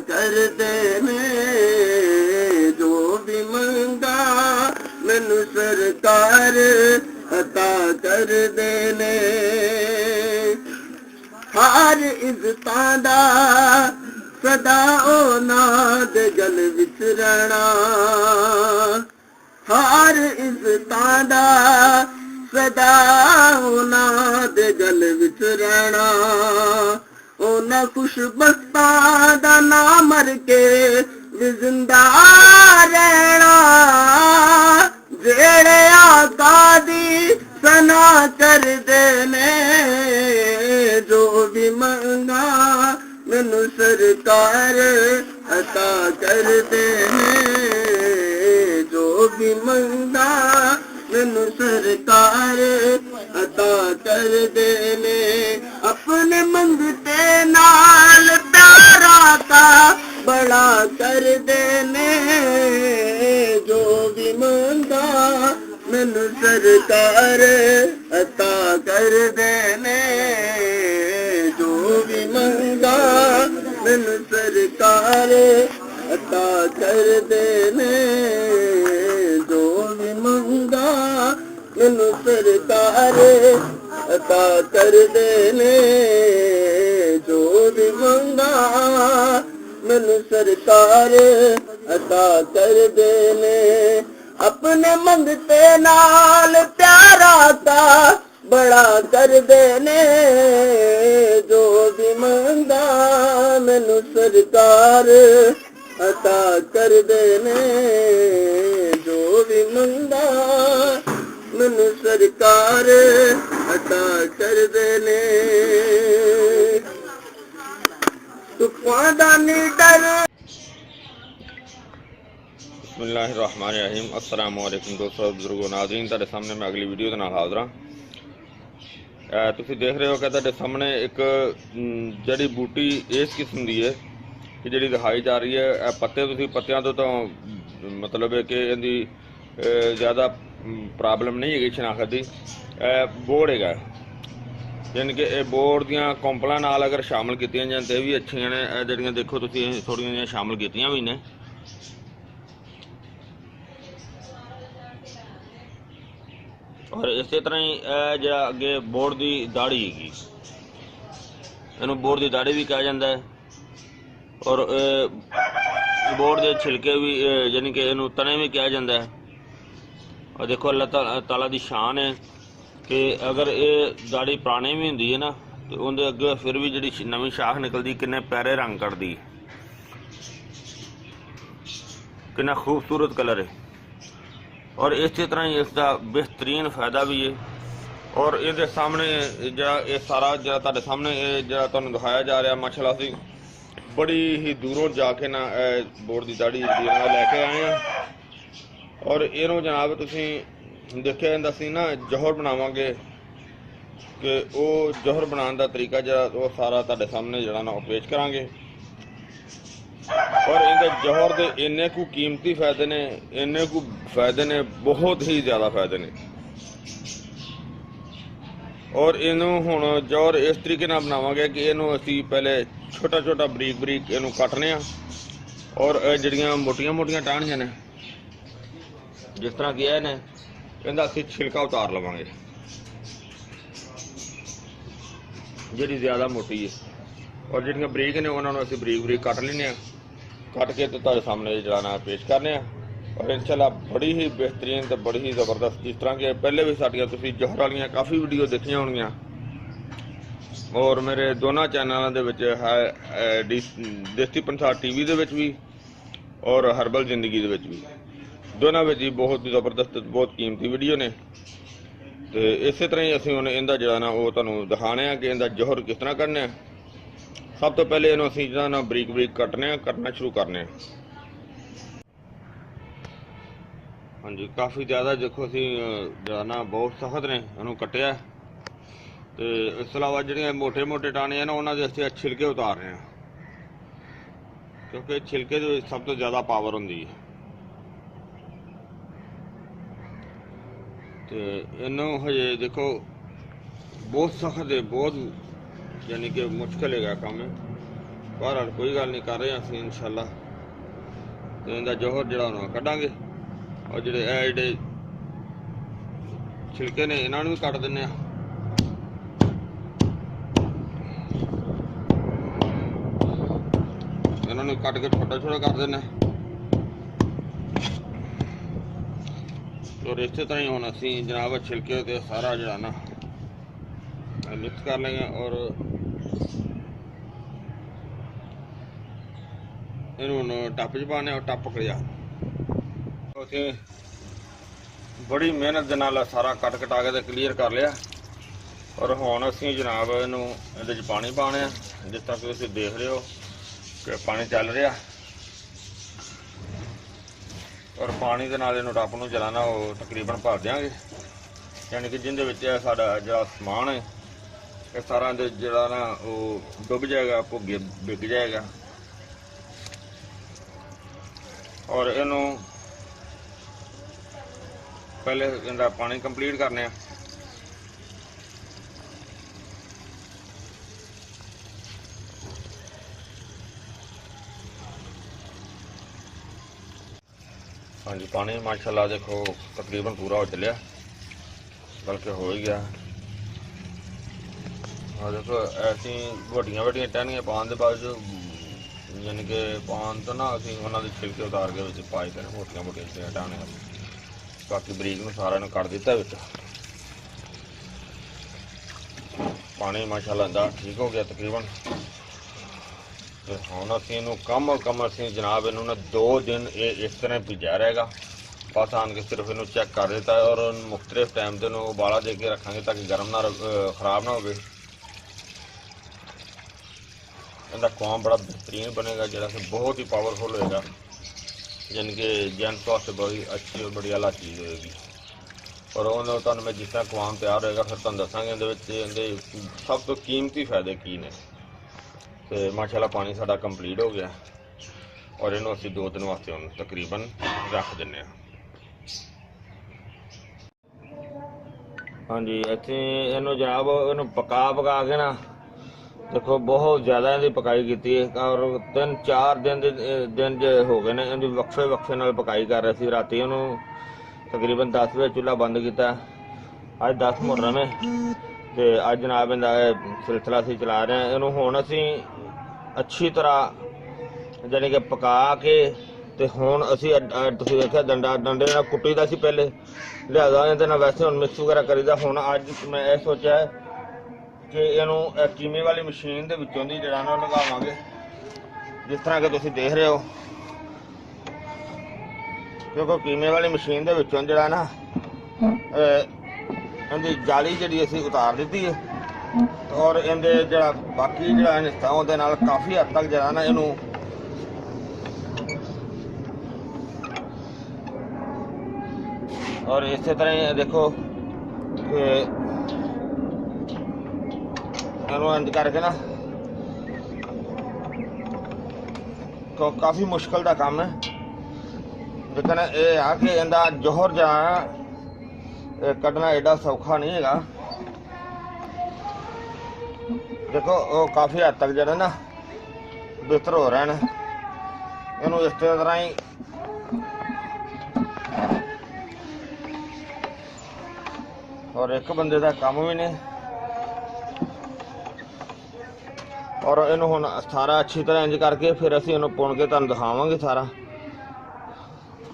कर देने जो भी मंगा मैनू सरकार अता कर देने हर इज्जतां दा सदा नाद गल विच रहना हर इज्जतां दा सदा नाद गल विच रहना उन्हां खुशबख्तां दा ना मर के भी जिंदा रहना जेड़े आका दी सना कर देने जो भी मंगा मैनू सरकार अता कर देने जो भी मंगा मैनू सरकार अता कर देने अपने मंगते नाल प्यारा का बड़ा कर देने जो भी मंगा मैनू सरकार अता कर देने जो भी मंगा मैनू सरकार अता कर देने जो भी मंगा मैनू सरकार अता कर देने जो भी मंगा मैनू सरकार अता कर देने अपने मंगते नाल प्यारा का बड़ा कर देने जो भी मंगा मैनू सरकार अता कर देने जो भी मंगा मैनू सरकार अता कर देने तुफान दा निडर बिस्मिल्लाहिर्रहमानिर्रहीम अस्सलाम वालेकुम दोस्तों बुजुर्गों नाज़रीन तुहाडे सामने मैं अगली वीडियो दे नाल हाज़र हां तुसीं देख रहे हो कि तुहाडे सामने एक जड़ी बूटी इस किस्म दी है कि जिहड़ी दिखाई जा रही है पत्ते तुसीं पत्तियां तो मतलब है कि इहदी ज़्यादा प्रॉब्लम नहीं है शनाखत की बोर्ड है यानी कि बोर्ड दियां कौंपलां नाल अगर शामिल कीतियां जान तो भी अच्छियां ने जिहड़ियां देखो तुसीं थोड़ियां जिहियां शामिल कीतियां भी ने और इस तरह ही जो अगे बोर्ड की दाड़ी हैगी इनू बोर्ड की दाड़ी भी कहा जाता है और बोर्ड के छिलके भी यानी कि इनू तने भी कहा जाता है और देखो अल्लाह ताला की शान है कि अगर ये दाड़ी पुरानी भी होंगी है ना तो उनके अगे फिर भी जी नवी शाख निकलती किन्ने प्यारे रंग करती कितना खूबसूरत कलर है और इस तरह ही इसका बेहतरीन फ़ायदा भी है और ये सामने जरा ये सारा जरा तुहाडे सामने जरा तुहानूं दिखाया जा रहा माशाअल्लाह से बड़ी ही दूरों जाके ना बोर्ड की दाड़ी लैके आए हैं और इनू जनाब तुसीं देखिया असीं ना जौहर बनावांगे कि वो जौहर बनाने का तरीका जरा वो सारा तुहाडे सामने जरा ना पेश करांगे और इनके जौहर के इन्ने को कीमती फायदे ने इन्ने को फायदे ने बहुत ही ज़्यादा फायदे ने और इनू हुण जौहर इस तरीके नाल बनावांगे कि इनू असीं पहले छोटा छोटा बरीक बरीक इनू कटने और जिहड़ियां मोटियां मोटियां टाहणियां ने जिस तरह कि ने इहदा असीं छिलका उतार लवांगे जिहड़ी ज़्यादा मोटी है और जिहड़ियां बरीक ने उन्हां नूं असीं बरीक बरीक कट लैने कट के तो तुहाडे सामने जरा पेश करने और इंशाअल्लाह बड़ी ही बेहतरीन तो बड़ी ही ज़बरदस्त जिस तरह के पहले भी साडियां तुसीं जौहर वालियां काफ़ी वीडियो देखियां होणगियां और मेरे दोनों चैनलों के विच है देसी पंसार टीवी दे विच भी और हर्बल जिंदगी दे विच भी दोनों में ही बहुत ज़बरदस्त बहुत कीमती वीडियो ने तो इस तरह ही असीं हुण इहदा जिहड़ा ना वो तुहानूं दिखाने कि इहदा जौहर किस तरह करने सब तो पहले इन्हूं असीं जिहड़ा ना बरीक बरीक कटना शुरू करने हाँ जी काफ़ी ज़्यादा देखो असीं जिहड़ा ना बहुत सख्त ने इन्हूं कट्टिया तो इस अलावा जिहड़ियां मोटे मोटे टाणे हैं ना उन्हां दे असीं छिलके उतार रहे हैं क्योंकि छिलके दे विच सब तो ज़्यादा पावर हुंदी है तो इनू हजे देखो बहुत सख्त है बहुत यानी कि मुश्किल है काम है बहरहाल कोई गल नहीं कर रहे असीं इंशाअल्लाह। तो इनका जोहर जिहड़ा ना कड्डांगे और जिहड़े छिलके ने इन्हां नूं भी कट दिंदे आ। इन्हां नूं कट के छोटा छोटा कर दिंदे आ। और इस तरह ही हुण असीं जनाब छिलके ते सारा जिहड़ा ना मिक्स कर लेंगे और इन्होंने टप च पाने और टप पकड़िया असीं बड़ी मेहनत दे नाल सारा कट कटा के क्लीयर कर लिया। और हुण असीं जनाब इनू इहदे च पानी पाने आ। जिस तरह तुसीं देख रहे हो कि पानी चल रहा और पानी दे नाल इहनूं टप नूं जलाना वो तकरीबन भर देंगे, यानी कि जिंदे विच साडा जिहड़ा समान है ये सारा जिहड़ा ना वो डुब जाएगा, भुगे बिक जाएगा। और इनू पहले इनका पानी कंप्लीट करने। हाँ जी, पानी माशाल्लाह देखो तकरीबन पूरा हो चलिया, बल्कि हो ही गया। और देखो ऐसी वड्डियां वड्डियां टहनियां पाने के बाद यानी कि पान तो ना असीं उन्हां दे छिलके उतार के विच पाई के मोटियां मोटियां टहनियां बाकी बरीक नूं सारा नूं कट दिता विच। पानी माशाल्लाह दा ठीक हो गया तकरीबन। तो हुण असीं इहनूं कम असीं जनाब इहनूं ना 2 दिन इस तरह भिजा रहेगा। बस आन के सिर्फ इहनूं चेक कर दिता है और मुख्तलिफ टाइम ते इहनूं उबाला दे के रखांगे ताकि गर्म ना खराब ना होवे। इनका कौम बड़ा बेहतरीन बनेगा, जरा कि बहुत ही पावरफुल होएगा, यानी कि जेंट्स वास्ते बड़ी अच्छी और बड़ी अला चीज़ होएगी। और उन्होंने तुहानूं मैं जिस तरह कवाम तैयार होएगा फिर तुहानूं दसांगे इहदे सब तो कीमती फायदे की ने। तो माशाल्लाह पानी साडा कंप्लीट हो गया और इन्हूं असीं 2 दिन वास्ते हुण तकरीबन रख दिंदे आ। हाँ जी, इत्थे इहनूं जनाब इहनूं पका के ना देखो बहुत ज़्यादा इहदी पकाई की है और 3-4 दिन जो हो गए ने इहदी वक्फे नाल पकाई कर रहे थे। राती इहनूं तकरीबन 10 बजे चूल्हा बंद किया, अज 10 मुहर्रम है तो अज जनाब इहदा सिलसिला असीं चला रहे हैं। इहनूं हुण असीं अच्छी तरह जानी कि पका के ते हुण असीं तुसीं देखिआ डंडे नाल कुट्टीदा सी पहले, लिहाजा इहदे नाल वैसे हुण मिक्स वगैरह करीदा। हुण अज मैं ये सोचा है कि इहनूं कीमे वाली मशीन दे विचों दी जिहड़ा ना लगावांगे, जिस तरह कि तुसीं देख रहे हो। क्योंकि कीमे वाली मशीन दे विचों जिहड़ा ना इहदी जाली जिहड़ी असीं उतार दित्ती है और इहदे जिहड़ा बाकी जिहड़ा हिस्सा उहदे नाल काफ़ी हद तक जिहड़ा ना इहनूं और इस तरह ही देखो कि इंज करके ना तो काफ़ी मुश्किल का काम है, लेकिन ये आ कि इनका जोहर जहाँ कढ़ना एडा सौखा नहीं है। देखो वो काफ़ी हद तक जो ना बेहतर हो रहे हैं। इनू इस तरह ही और एक बंदे का काम भी नहीं। और इनू हुण सारा अच्छी तरह इंज करके फिर असीं इनू पुन के तुहानूं दिखावांगे सारा,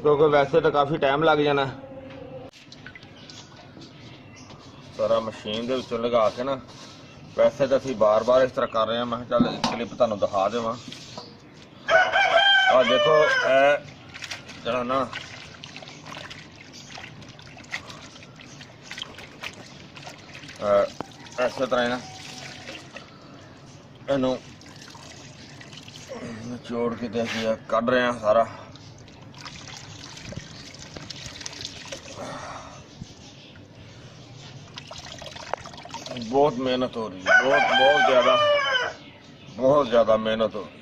क्योंकि वैसे तो काफ़ी टाइम लग जाना। सारा मशीन दे विचों लगा के ना, वैसे तो असीं बार बार इस तरह कर रहे हैं। मैं चल क्लिप तुहानूं दिखा देवां। आ देखो जिहड़ा ना इस तरह ना इनू निचोड़ के देखिए कढ़ रहे हैं सारा। बहुत मेहनत हो रही है, बहुत ज़्यादा मेहनत हो रही है।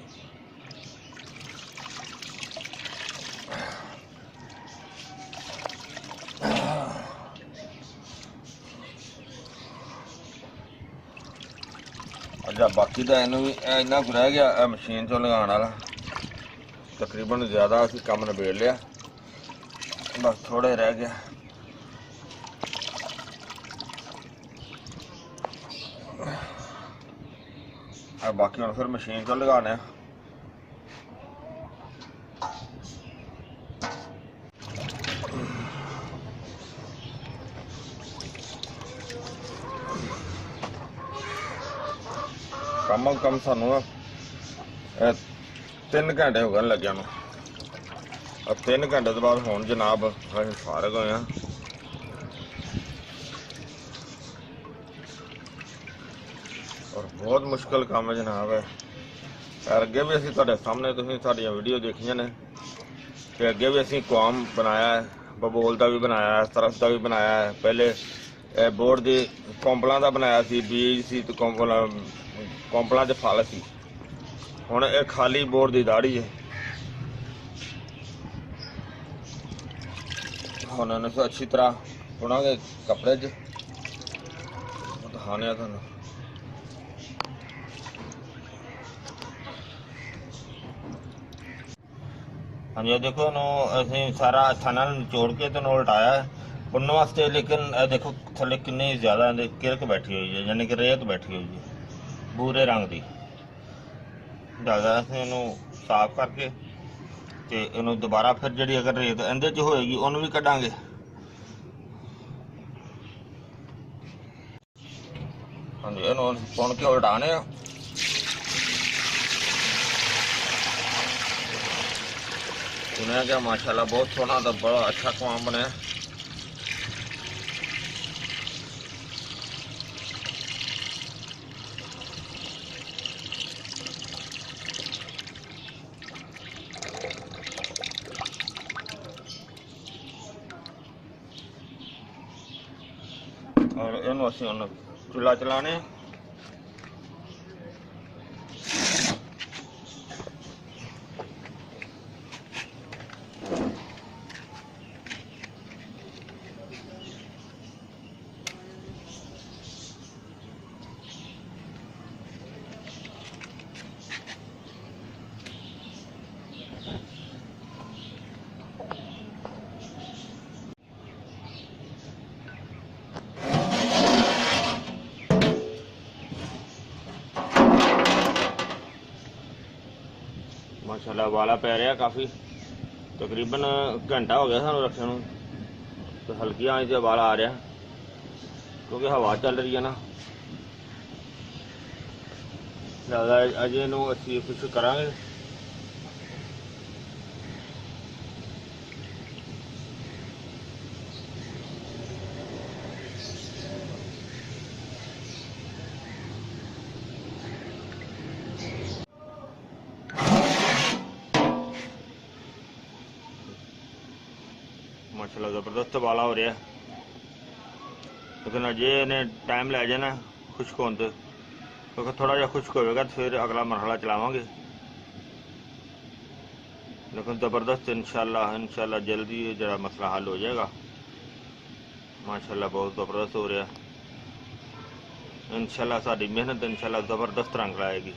ਜਾਂ ਬਾਕੀ ਦਾ ਇਹਨੂੰ ਵੀ ਇੰਨਾ ਕੁ ਰਹਿ ਗਿਆ ਇਹ ਮਸ਼ੀਨ 'ਚੋਂ ਲਗਾਉਣ ਵਾਲਾ। ਤਕਰੀਬਨ ਜ਼ਿਆਦਾ ਅਸੀਂ ਕੰਮ ਨਿਬੇੜ ਲਿਆ, ਬਸ ਥੋੜੇ ਰਹਿ ਗਿਆ। बाकी हम फिर मशीन को लगाने कम अज कम सानू 3 घंटे हो गए लगे। 3 घंटे तो बाद हुण जनाब असीं फारग होए हैं। और बहुत मुश्किल काम है जनाब है। और अगे भी असीं तुहाडे सामने तुसीं साडीआं वीडियो देखियां ने कि अगे भी असीं कौम बनाया है, बबोल का भी बनाया है, सरफ का भी बनाया है। पहले बोर्ड की कौंपलों का बनाया सी, बीज सी तो कौंपलों च फल सी। हुण ये खाली बोर्ड की दाड़ी है। हुण इन्हूं अच्छी तरह बुनांगे कपड़े च, दिखाने तुहानूं। हाँ जी देखो असीं सारा हत्थां नाल निचोड़ के तो उल्टाया है बुनने वास्ते, लेकिन देखो थले कितनी ज़्यादा किरक बैठी हुई है, यानी कि रेत बैठी हुई है भूरे रंग की। ज़्यादा असीं इहनूं साफ करके ते इहनूं दोबारा फिर जिहड़ी अगर रेत इहदे च होएगी उहनूं भी कढांगे। हाँ जी इहनूं पुण के उल्टाने आ। सुनया गया माशाल्लाह बहुत सोहना तो बड़ा अच्छा काम बनया। और इहनूं असीं हुण चुल्हा चलाने। माशाल्लाह वाला पै रहा काफ़ी, तकरीबन घंटा हो गया सानू रखे नूं, तो हल्की आंच से वाला आ रहा क्योंकि हवा चल रही है ना। ज़्यादा अजे इनू असीं कुछ करांगे। माशाल्लाह ज़बरदस्त वाला हो रहा है, लेकिन अजे इन्हें टाइम लै जाना खुश्क होने, क्योंकि थोड़ा जहा खुश्क होगा तो फिर अगला मरहला चलावांगे। लेकिन ज़बरदस्त इंशाल्लाह जल्दी जरा मसला हल हो जाएगा। माशाल्लाह बहुत ज़बरदस्त हो रहा है। इंशाल्लाह साडी मेहनत इंशाल्लाह ज़बरदस्त रंग लाएगी।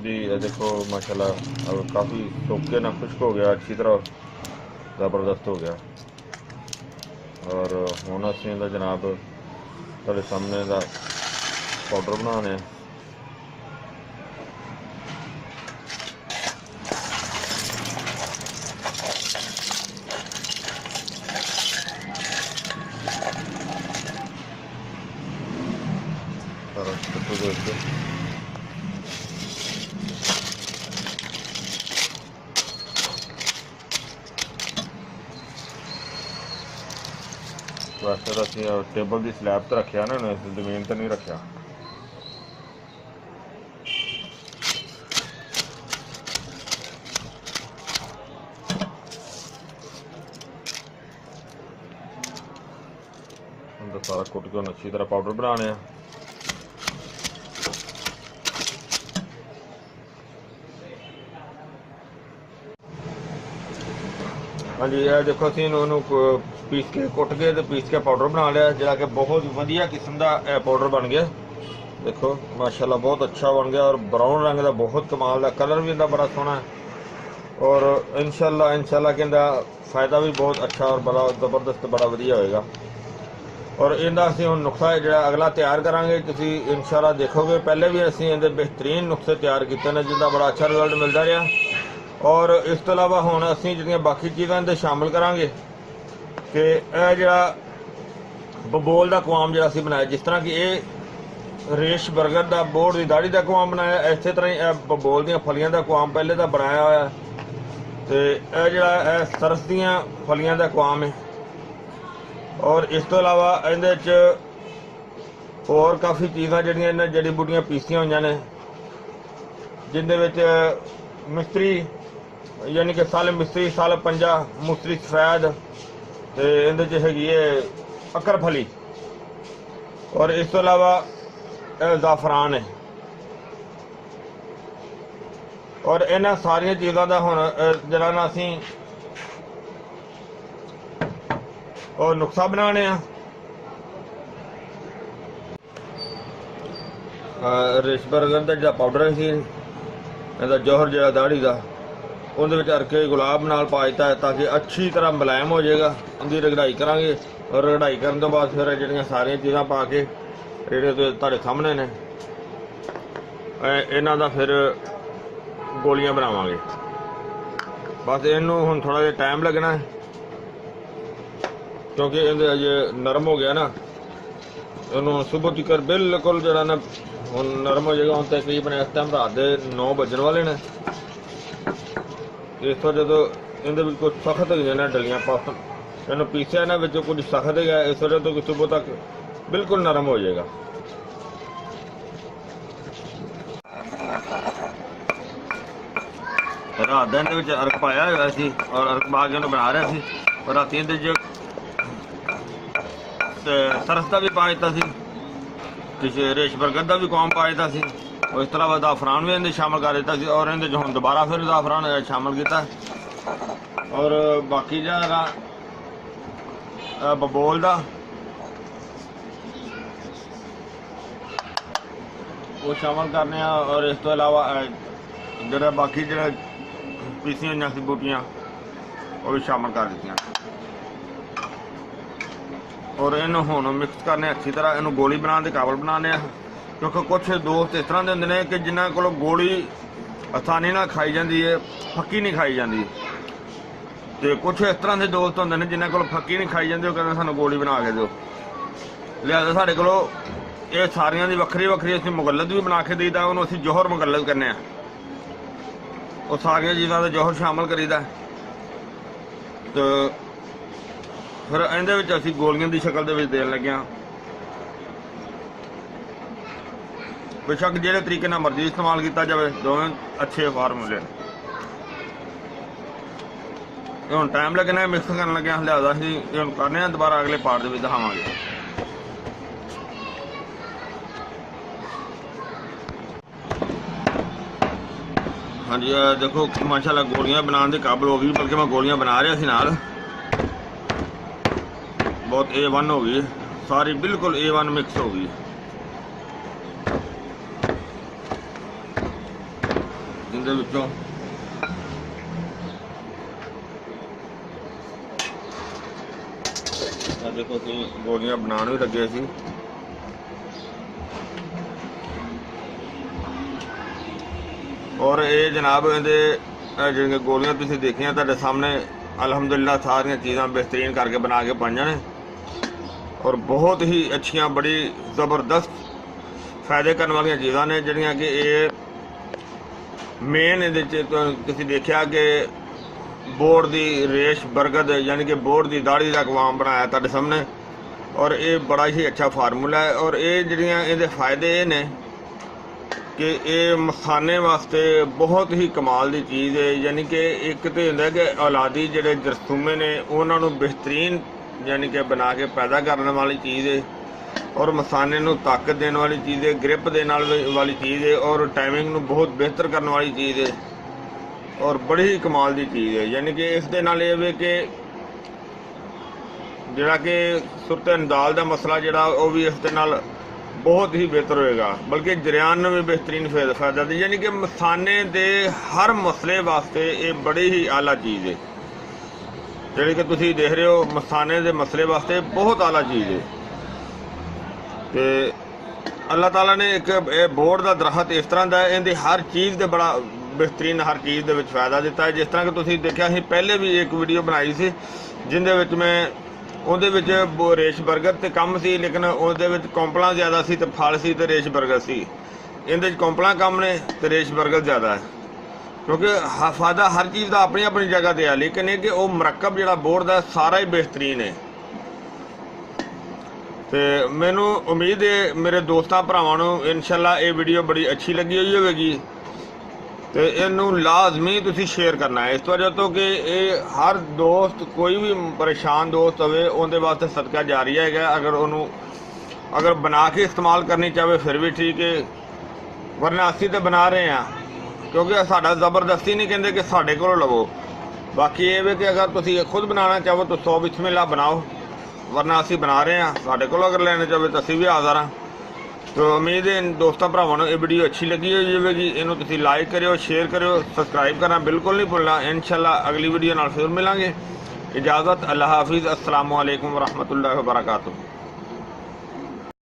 जी देखो माशाल्लाह अब काफ़ी सूखे ना खुश्क हो गया, अच्छी तरह ज़बरदस्त हो गया। और हुण असीं इहदा जनाब तुहाडे सामने दा पाउडर बनाने। वैसे तो असीं टेबल की स्लैब तो रखा ना, जमीन तो नहीं रखा। ਸਾਰਾ ਕੁੱਟ ਕੇ ਅੱਛੀ ਤਰ੍ਹਾਂ ਪਾਊਡਰ ਬਣਾਉਣੇ ਆ। ਹਾਂਜੀ ਇਹ ਦੇਖੋ ਅਸੀਂ ਉਹਨੂੰ ਪੀਸ ਕੇ ਕੁੱਟ ਕੇ ਤੇ ਪੀਸ ਕੇ ਪਾਊਡਰ ਬਣਾ ਲਿਆ, ਜਿਹੜਾ ਕਿ ਬਹੁਤ ਵਧੀਆ ਕਿਸਮ ਦਾ ਇਹ ਪਾਊਡਰ ਬਣ ਗਿਆ। ਦੇਖੋ ਮਾਸ਼ਾਅੱਲਾ ਬਹੁਤ ਅੱਛਾ ਬਣ ਗਿਆ, ਔਰ ਬਰਾਊਨ ਰੰਗ ਦਾ ਬਹੁਤ ਕਮਾਲ ਦਾ ਕਲਰ ਵੀ ਇਹਦਾ ਬੜਾ ਸੋਹਣਾ ਹੈ, ਔਰ ਇਨਸ਼ਾਅੱਲਾ ਕਹਿੰਦਾ ਫਾਇਦਾ ਵੀ ਬਹੁਤ ਅੱਛਾ ਔਰ ਬੜਾ ਜ਼ਬਰਦਸਤ ਬੜਾ ਵਧੀਆ ਹੋਏਗਾ। ਔਰ ਇਹਦਾ ਅਸੀਂ ਹੁਣ ਨੁਸਖਾ ਜਿਹੜਾ ਅਗਲਾ ਤਿਆਰ ਕਰਾਂਗੇ, ਤੁਸੀਂ ਇਨਸ਼ਾਅੱਲਾ ਦੇਖੋਗੇ। ਪਹਿਲੇ ਵੀ ਅਸੀਂ ਇਹਦੇ ਬਿਹਤਰੀਨ ਨੁਸਖੇ ਤਿਆਰ ਕੀਤੇ ਨੇ, ਜਿੱਦਾਂ ਬੜਾ ਅੱਛਾ ਰਿਜ਼ਲਟ ਮਿਲਦਾ ਰਿਹਾ। ਔਰ ਇਸ ਤੋਂ ਇਲਾਵਾ ਹੁਣ ਅਸੀਂ ਜਿਹੜੀਆਂ ਬਾਕੀ ਚੀਜ਼ਾਂ ਇਹਦੇ ਸ਼ਾਮਲ ਕਰਾਂਗੇ ਕਿ ਇਹ ਜਿਹੜਾ ਬਬੋਲ ਦਾ ਕਵਾਮ ਜਿਹੜਾ ਅਸੀਂ ਬਣਾਇਆ, ਜਿਸ ਤਰ੍ਹਾਂ ਕਿ ਇਹ ਰੇਸ਼ ਬਰਗਰ ਦਾ ਬੋਰਡ ਦੀ ਦਾੜੀ ਦਾ ਕਵਾਮ ਬਣਾਇਆ, ਇਸੇ ਤਰ੍ਹਾਂ ਹੀ ਇਹ ਬਬੋਲ ਦੀਆਂ ਫਲੀਆਂ ਦਾ ਕਵਾਮ ਪਹਿਲੇ ਦਾ ਬਣਾਇਆ ਹੋਇਆ, ਤੇ ਇਹ ਜਿਹੜਾ ਇਹ ਸਰਸ ਦੀਆਂ ਫਲੀਆਂ ਦਾ ਕਵਾਮ ਹੈ। ਔਰ ਇਸ ਤੋਂ ਇਲਾਵਾ ਇਹਦੇ 'ਚ ਹੋਰ ਕਾਫੀ ਚੀਜ਼ਾਂ ਜਿਹੜੀਆਂ ਇਹਨਾਂ ਜੜੀ ਬੂਟੀਆਂ ਪੀਸੀਆਂ ਹੋਈਆਂ ਨੇ, ਜਿਨਦੇ ਵਿੱਚ ਮਿਸਤਰੀ ਯਾਨੀ ਕਿ ਸਾਲ ਮਿਸਤਰੀ ਸਾਲ ਪੰਜਾ ਮੁਸਤਰੀ ਸਫੈਦ, ਤੇ ਇਹਦੇ 'ਚ ਹੈਗੀ ਹੈ ਅਕਰ ਫਲੀ, ਔਰ ਇਸ ਤੋਂ ਇਲਾਵਾ ਇਹ ਜ਼ਾਫਰਾਨ ਹੈ। ਔਰ ਇਹਨਾਂ ਸਾਰੀਆਂ ਚੀਜ਼ਾਂ ਦਾ ਹੁਣ ਜਿਹੜਾ ਨਾ ਅਸੀਂ ਉਹ ਨੁਸਖਾ ਬਣਾਉਣੇ ਆ। ਰੇਸ਼ ਬਰਗਰ ਦਾ ਜਿਹੜਾ ਪਾਊਡਰ ਸੀ, ਇਹਦਾ ਜੋਹਰ ਜਿਹੜਾ ਦਾੜੀ ਦਾ, ਉਹਦੇ ਵਿੱਚ ਅਰਕੇ ਗੁਲਾਬ ਨਾਲ ਪਾ ਦਿੱਤਾ ਹੈ ਤਾਂ ਕਿ ਅੱਛੀ ਤਰ੍ਹਾਂ ਮੁਲਾਇਮ ਹੋ ਜਾਏਗਾ। ਉਹਦੀ ਰਗੜਾਈ ਕਰਾਂਗੇ, ਔਰ ਰਗੜਾਈ ਕਰਨ ਤੋਂ ਬਾਅਦ ਫਿਰ ਜਿਹੜੀਆਂ ਸਾਰੀਆਂ ਚੀਜ਼ਾਂ ਪਾ ਕੇ ਜਿਹੜੇ ਤੁਹਾਡੇ ਸਾਹਮਣੇ ਨੇ ਇਹਨਾਂ ਦਾ ਫਿਰ ਗੋਲੀਆਂ ਬਣਾਵਾਂਗੇ। ਬਸ ਇਹਨੂੰ ਹੁਣ ਥੋੜ੍ਹਾ ਜਿਹਾ ਟਾਈਮ ਲੱਗਣਾ ਹੈ, ਕਿਉਂਕਿ ਇਹਦੇ ਅਜੇ ਨਰਮ ਹੋ ਗਿਆ ਨਾ। ਇਹਨੂੰ ਸੁਬਹ ਤੱਕ ਬਿਲਕੁਲ ਜਿਹੜਾ ਨਾ ਹੁਣ ਨਰਮ ਹੋ ਜਾਏਗਾ। ਹੁਣ ਤਕਰੀਬਨ ਇਸ ਟਾਈਮ ਰਾਤ ਦੇ 9 ਵੱਜਣ ਵਾਲੇ ਨੇ। ਇਸ ਤੋਂ ਜਦੋਂ ਇਹਦੇ ਵਿੱਚ ਕੁਝ ਸਖਤ ਹੋ ਜਾਣਾ ਡਲੀਆਂ ਪਾਸ ਇਹਨੂੰ ਪੀਸਿਆ ਇਹਨਾਂ ਵਿੱਚੋਂ ਕੁਝ ਸਖਤ ਹੈਗਾ, ਇਸ ਵਜ੍ਹਾ ਤੋਂ ਸੁਬਹ ਤੱਕ ਬਿਲਕੁਲ ਨਰਮ ਹੋ ਜਾਏਗਾ। ਰਾਤ ਦਿਨ ਦੇ ਵਿੱਚ ਅਰਕ ਪਾਇਆ ਹੋਇਆ ਸੀ, ਔਰ ਅਰਕ ਪਾ ਕੇ ਉਹਨੂੰ ਬਣਾ ਰਿਹਾ ਸੀ। ਔਰ ਰਾਤੀ ਇਹਦੇ 'ਚ ਸਰਸ ਦਾ ਵੀ ਪਾ ਦਿੱਤਾ ਸੀ, ਕਿਸੇ ਰੇਸ਼ ਬਰਗਰ ਦਾ ਵੀ ਕੌਮ ਪਾ ਦਿੱਤਾ ਸੀ। ਇਸ ਤੋਂ ਇਲਾਵਾ ਜ਼ਾਫਰਾਨ ਵੀ ਇਹਦੇ ਸ਼ਾਮਲ ਕਰ ਦਿੱਤਾ ਸੀ, ਔਰ ਇਹਦੇ 'ਚ ਹੁਣ ਦੁਬਾਰਾ ਫਿਰ ਜ਼ਾਫਰਾਨ ਸ਼ਾਮਲ ਕੀਤਾ। ਔਰ ਬਾਕੀ ਜਿਹੜਾ ਬਬੋਲ ਦਾ ਉਹ ਸ਼ਾਮਲ ਕਰਨੇ ਆ। ਔਰ ਇਸ ਤੋਂ ਇਲਾਵਾ ਜਿਹੜਾ ਬਾਕੀ ਜਿਹੜਾ ਪੀਸੀਆਂ ਹੋਈਆਂ ਸੀ ਬੂਟੀਆਂ ਉਹ ਵੀ ਸ਼ਾਮਲ ਕਰ ਦਿੱਤੀਆਂ। ਔਰ ਇਹਨੂੰ ਹੁਣ ਮਿਕਸ ਕਰਨੇ ਅੱਛੀ ਤਰ੍ਹਾਂ, ਇਹਨੂੰ ਗੋਲੀ ਬਣਾਉਣ ਦੇ ਕਾਬਲ ਬਣਾਉਣੇ ਆ। ਕਿਉਂਕਿ ਕੁਛ ਦੋਸਤ ਇਸ ਤਰ੍ਹਾਂ ਦੇ ਹੁੰਦੇ ਨੇ ਕਿ ਜਿਨ੍ਹਾਂ ਕੋਲ ਗੋਲੀ ਆਸਾਨੀ ਨਾਲ ਖਾਈ ਜਾਂਦੀ ਹੈ, ਫੱਕੀ ਨਹੀਂ ਖਾਈ ਜਾਂਦੀ, ਤੇ ਕੁਛ ਇਸ ਤਰ੍ਹਾਂ ਦੇ ਦੋਸਤ ਹੁੰਦੇ ਨੇ ਜਿਨ੍ਹਾਂ ਕੋਲ ਫੱਕੀ ਨਹੀਂ ਖਾਈ ਜਾਂਦੀ, ਉਹ ਕਹਿੰਦੇ ਸਾਨੂੰ ਗੋਲੀ ਬਣਾ ਕੇ ਦਿਓ। ਲਿਹਾਜ਼ਾ ਸਾਡੇ ਕੋਲੋਂ ਇਹ ਸਾਰੀਆਂ ਦੀ ਵੱਖਰੀ ਵੱਖਰੀ ਅਸੀਂ ਮੁਗੱਲਦ ਵੀ ਬਣਾ ਕੇ ਦੇਈਦਾ, ਉਹਨੂੰ ਅਸੀਂ ਜੋਹਰ ਮੁਗੱਲਦ ਕਹਿੰਦੇ ਹਾਂ। ਉਹ ਸਾਰੀਆਂ ਚੀਜ਼ਾਂ ਦਾ ਜੋਹਰ ਸ਼ਾਮਲ ਕਰੀਦਾ, ਤੇ ਫਿਰ ਇਹਦੇ ਵਿੱਚ ਅਸੀਂ ਗੋਲੀਆਂ ਦੀ ਸ਼ਕਲ ਦੇ ਵਿੱਚ ਦੇਣ ਲੱਗੇ ਹਾਂ। ਬੇਸ਼ੱਕ ਜਿਹੜੇ ਤਰੀਕੇ ਨਾਲ ਮਰਜ਼ੀ ਇਸਤੇਮਾਲ ਕੀਤਾ ਜਾਵੇ, ਦੋਵੇਂ ਅੱਛੇ ਫਾਰਮੂਲੇ ਨੇ। ਹੁਣ ਟਾਈਮ ਲੱਗਣਾ ਮਿਕਸ ਕਰਨ ਲੱਗਿਆ, ਲਿਆਦਾ ਅਸੀਂ ਹੁਣ ਕਰਨੇ ਆ, ਦੁਬਾਰਾ ਅਗਲੇ ਪਾਰਟ ਦੇ ਵਿੱਚ ਦਿਖਾਵਾਂਗੇ। ਹਾਂਜੀ ਦੇਖੋ ਮਾਸ਼ਾਅੱਲਾ ਗੋਲੀਆਂ ਬਣਾਉਣ ਦੇ ਕਾਬਲ ਹੋ ਗਈ, ਬਲਕਿ ਮੈਂ ਗੋਲੀਆਂ ਬਣਾ ਰਿਹਾ ਸੀ ਨਾਲ। ਬਹੁਤ A1 ਹੋ ਗਈ, ਸਾਰੀ ਬਿਲਕੁਲ A1 ਮਿਕਸ ਹੋ ਗਈ। ਇਹਦੇ ਵਿੱਚੋਂ ਦੇਖੋ ਅਸੀਂ ਗੋਲੀਆਂ ਬਣਾਉਣ ਵੀ ਲੱਗੇ ਸੀ। ਔਰ ਇਹ ਜਨਾਬ ਇਹਦੇ ਜਿਹੜੀਆਂ ਗੋਲੀਆਂ ਤੁਸੀਂ ਦੇਖੀਆਂ ਤੁਹਾਡੇ ਸਾਹਮਣੇ, ਅਲਹਮਦੁਲਿਲਾ ਸਾਰੀਆਂ ਚੀਜ਼ਾਂ ਬਿਹਤਰੀਨ ਕਰਕੇ ਬਣਾ ਕੇ ਪਾਈਆਂ ਨੇ, ਔਰ ਬਹੁਤ ਹੀ ਅੱਛੀਆਂ ਬੜੀ ਜ਼ਬਰਦਸਤ ਫਾਇਦੇ ਕਰਨ ਵਾਲੀਆਂ ਚੀਜ਼ਾਂ ਨੇ, ਜਿਹੜੀਆਂ ਕਿ ਇਹ ਮੇਨ ਇਹਦੇ 'ਚ ਤੁਸੀਂ ਦੇਖਿਆ ਕਿ ਬੋਰਡ ਦੀ ਰੇਸ਼ ਬਰਗਦ ਯਾਨੀ ਕਿ ਬੋਰਡ ਦੀ ਦਾੜੀ ਦਾ ਕਵਾਮ ਬਣਾਇਆ ਤੁਹਾਡੇ ਸਾਹਮਣੇ। ਔਰ ਇਹ ਬੜਾ ਹੀ ਅੱਛਾ ਫਾਰਮੂਲਾ ਹੈ। ਔਰ ਇਹ ਜਿਹੜੀਆਂ ਇਹਦੇ ਫਾਇਦੇ ਇਹ ਨੇ ਕਿ ਇਹ ਮਖਾਨੇ ਵਾਸਤੇ ਬਹੁਤ ਹੀ ਕਮਾਲ ਦੀ ਚੀਜ਼ ਹੈ। ਯਾਨੀ ਕਿ ਇੱਕ ਤਾਂ ਹੁੰਦਾ ਕਿ ਔਲਾਦੀ ਜਿਹੜੇ ਜਰਸੂਮੇ ਨੇ ਉਹਨਾਂ ਨੂੰ ਬਿਹਤਰੀਨ ਯਾਨੀ ਕਿ ਬਣਾ ਕੇ ਪੈਦਾ ਕਰਨ ਵਾਲੀ ਚੀਜ਼ ਹੈ। ਔਰ ਮਸਾਨੇ ਨੂੰ ਤਾਕਤ ਦੇਣ ਵਾਲੀ ਚੀਜ਼ ਹੈ, ਗ੍ਰਿਪ ਦੇਣ ਵਾਲੀ ਚੀਜ਼ ਹੈ, ਔਰ ਟਾਈਮਿੰਗ ਨੂੰ ਬਹੁਤ ਬਿਹਤਰ ਕਰਨ ਵਾਲੀ ਚੀਜ਼ ਹੈ, ਔਰ ਬੜੀ ਹੀ ਕਮਾਲ ਦੀ ਚੀਜ਼ ਹੈ। ਯਾਨੀ ਕਿ ਇਸ ਦੇ ਨਾਲ ਇਹ ਵੇ ਕਿ ਜਿਹੜਾ ਕਿ ਸੁਰਤ ਅੰਦਾਲ ਦਾ ਮਸਲਾ ਜਿਹੜਾ ਉਹ ਵੀ ਇਸ ਦੇ ਨਾਲ ਬਹੁਤ ਹੀ ਬਿਹਤਰ ਹੋਏਗਾ, ਬਲਕਿ ਜਰਿਆਨ ਨੂੰ ਵੀ ਬਿਹਤਰੀਨ ਫਾਇਦਾ ਦੇ। ਯਾਨੀ ਕਿ ਮਸਾਨੇ ਦੇ ਹਰ ਮਸਲੇ ਵਾਸਤੇ ਇਹ ਬੜੀ ਹੀ ਆਲਾ ਚੀਜ਼ ਹੈ, ਜਿਹੜੀ ਕਿ ਤੁਸੀਂ ਦੇਖ ਰਹੇ ਹੋ ਮਸਾਨੇ ਦੇ ਮਸਲੇ ਵਾਸਤੇ ਬਹੁਤ ਆਲਾ ਚੀਜ਼ ਹੈ। ਤੇ ਅੱਲਾਹ ਤਾਲਾ ਨੇ ਇੱਕ ਇਹ ਬੋਰਡ ਦਾ ਦਰਖਤ ਇਸ ਤਰ੍ਹਾਂ ਦਾ ਹੈ, ਇਹਦੀ ਹਰ ਚੀਜ਼ ਦੇ ਬੜਾ ਬਿਹਤਰੀਨ ਹਰ ਚੀਜ਼ ਦੇ ਵਿੱਚ ਫਾਇਦਾ ਦਿੱਤਾ ਹੈ। ਜਿਸ ਤਰ੍ਹਾਂ ਕਿ ਤੁਸੀਂ ਦੇਖਿਆ ਸੀ ਪਹਿਲੇ ਵੀ ਇੱਕ ਵੀਡੀਓ ਬਣਾਈ ਸੀ ਜਿਹਦੇ ਵਿੱਚ ਮੈਂ ਉਹਦੇ ਵਿੱਚ ਰੇਸ਼ ਬਰਗਰ ਤੇ ਕੰਮ ਸੀ, ਲੇਕਿਨ ਉਹਦੇ ਵਿੱਚ ਕੌਂਪਲਾਂ ਜ਼ਿਆਦਾ ਸੀ ਤੇ ਫਲ ਸੀ ਤੇ ਰੇਸ਼ ਬਰਗਰ ਸੀ। ਇਹਦੇ 'ਚ ਕੌਂਪਲਾਂ ਕੰਮ ਨੇ ਤੇ ਰੇਸ਼ ਬਰਗਰ ਜ਼ਿਆਦਾ ਹੈ, ਕਿਉਂਕਿ ਫਾਇਦਾ ਹਰ ਚੀਜ਼ ਦਾ ਆਪਣੀ ਆਪਣੀ ਜਗ੍ਹਾ ਤੇ ਹੈ, ਲੇਕਿਨ ਇਹ ਕਿ ਉਹ ਮੁਰੱਕਬ ਜਿਹੜਾ ਬੋਰਡ ਦਾ ਸਾਰਾ ਹੀ ਬਿਹਤਰੀਨ ਹੈ। ਤੇ ਮੈਨੂੰ ਉਮੀਦ ਹੈ ਮੇਰੇ ਦੋਸਤਾਂ ਭਰਾਵਾਂ ਨੂੰ ਇਨਸ਼ਾਅੱਲਾ ਇਹ ਵੀਡੀਓ ਬੜੀ ਅੱਛੀ ਲੱਗੀ ਹੋਈ ਹੋਵੇਗੀ ਤੇ ਇਹਨੂੰ ਲਾਜ਼ਮੀ ਤੁਸੀਂ ਸ਼ੇਅਰ ਕਰਨਾ ਹੈ, ਇਸ ਵਜ੍ਹਾ ਤੋਂ ਕਿ ਇਹ ਹਰ ਦੋਸਤ ਕੋਈ ਵੀ ਪਰੇਸ਼ਾਨ ਦੋਸਤ ਹੋਵੇ ਉਹਦੇ ਵਾਸਤੇ ਸਦਕਾ ਜਾਰੀ ਹੈਗਾ। ਅਗਰ ਬਣਾ ਕੇ ਇਸਤੇਮਾਲ ਕਰਨੀ ਚਾਹਵੇ ਫਿਰ ਵੀ ਠੀਕ ਹੈ, ਵਰਨਾ ਅਸੀਂ ਤਾਂ ਬਣਾ ਰਹੇ ਹਾਂ, ਕਿਉਂਕਿ ਸਾਡਾ ਜ਼ਬਰਦਸਤੀ ਨਹੀਂ ਕਹਿੰਦੇ ਕਿ ਸਾਡੇ ਕੋਲੋਂ ਲਵੋ। ਬਾਕੀ ਇਹ ਵੀ ਕਿ ਅਗਰ ਤੁਸੀਂ ਖੁਦ ਬਣਾਉਣਾ ਚਾਹੋ ਤਾਂ 100 ਬਿਸਮਿਲ੍ਲਾ ਬਣਾਓ, ਵਰਨਾ ਅਸੀਂ ਬਣਾ ਰਹੇ ਹਾਂ। ਸਾਡੇ ਕੋਲੋਂ ਅਗਰ ਲੈਣਾ ਚਾਹਵੇ ਤਾਂ ਅਸੀਂ ਵੀ ਹਾਜ਼ਰ ਹਾਂ। तो उम्मीद है दोस्तों भरावां नूं ये वीडियो अच्छी लगी होगी, इनू तुसीं लाइक करियो, शेयर करियो, सबसक्राइब करना बिल्कुल नहीं भुलना। इंशाअल्लाह अगली वीडियो नाल फिर मिलांगे। इजाज़त, अल्लाह हाफिज़, अस्सलामु अलैकुम वरहमतुल्लाहि वबरकातुहू।